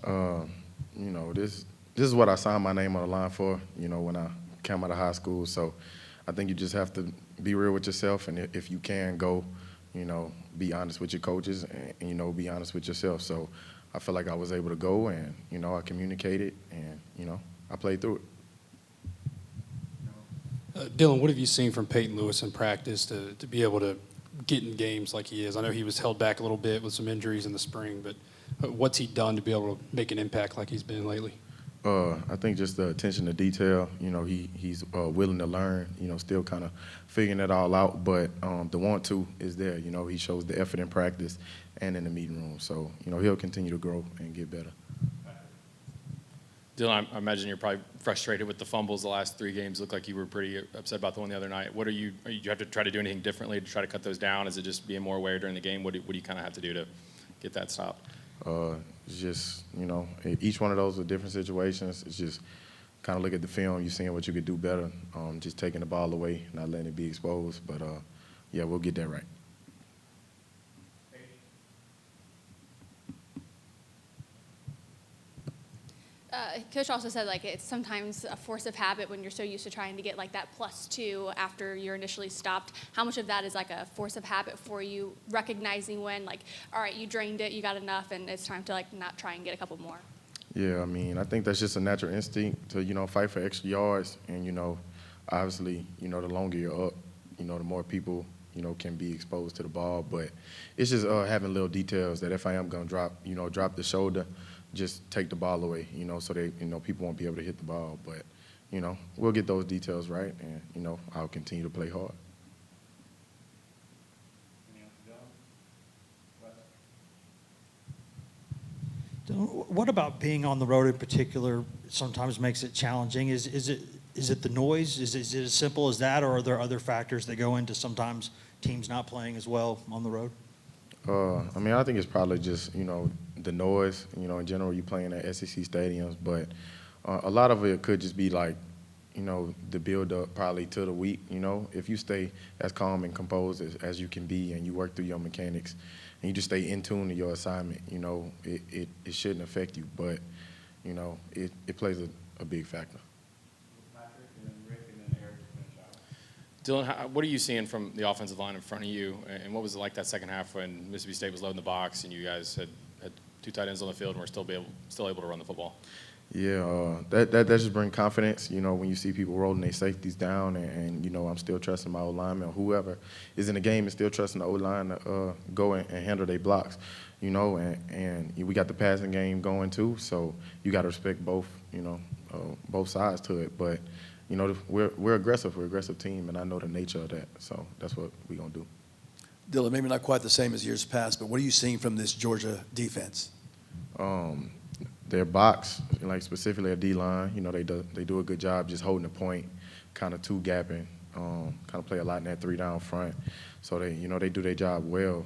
Uh, this is what I signed my name on the line for. When I came out of high school. So I think you just have to be real with yourself, and if you can go, be honest with your coaches, and be honest with yourself. So I feel like I was able to go, and I communicated, and I played through it. Dylan, what have you seen from Peyton Lewis in practice to be able to get in games like he is? I know he was held back a little bit with some injuries in the spring, but what's he done to be able to make an impact like he's been lately? I think just the attention to detail. He's willing to learn. Still kind of figuring it all out, but the want to is there. He shows the effort in practice and in the meeting room. So he'll continue to grow and get better. Dylan, I imagine you're probably frustrated with the fumbles the last 3 games. Looked like you were pretty upset about the one the other night. Do you have to try to do anything differently to try to cut those down? Is it just being more aware during the game? What do you kind of have to do to get that stopped? It's just, each one of those are different situations. It's just kind of look at the film, you're seeing what you could do better, just taking the ball away, not letting it be exposed. But, yeah, we'll get that right. Coach also said, it's sometimes a force of habit when you're so used to trying to get, that +2 after you're initially stopped. How much of that is, a force of habit for you, recognizing when, all right, you drained it, you got enough, and it's time to, not try and get a couple more? Yeah, I think that's just a natural instinct to, fight for extra yards. And, obviously, the longer you're up, the more people, can be exposed to the ball. But it's just having little details that if I am going to drop the shoulder, just take the ball away, so they, people won't be able to hit the ball. But, we'll get those details right, and, I'll continue to play hard. What about being on the road in particular sometimes makes it challenging? Is it the noise? Is it as simple as that, or are there other factors that go into sometimes teams not playing as well on the road? I think it's probably just, the noise. In general, you playing at SEC stadiums, but a lot of it could just be the build-up probably to the week. If you stay as calm and composed as you can be, and you work through your mechanics, and you just stay in tune to your assignment, it shouldn't affect you. But, it plays a big factor. Dylan, what are you seeing from the offensive line in front of you, and what was it like that second half when Mississippi State was loading the box and you guys had 2 tight ends on the field and were still able to run the football? Yeah, that just brings confidence, when you see people rolling their safeties down, and I'm still trusting my O-lineman, or whoever is in the game is still trusting the O-line to go and handle their blocks, and we got the passing game going too, so you got to respect both, both sides to it. But, we're aggressive. We're an aggressive team, and I know the nature of that, so that's what we're going to do. Dylan, maybe not quite the same as years past, but what are you seeing from this Georgia defense? Their box, specifically a D-line, they do a good job just holding the point, kind of two-gapping, kind of play a lot in that 3 down front. So they do their job well,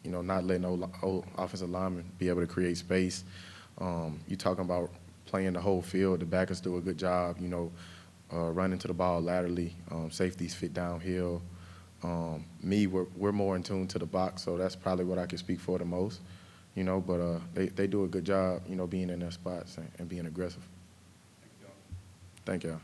not letting old offensive linemen be able to create space. You talking about playing the whole field. The backers do a good job, running to the ball laterally. Safeties fit downhill. We're more in tune to the box, so that's probably what I can speak for the most. But they do a good job, being in their spots and being aggressive. Thank y'all.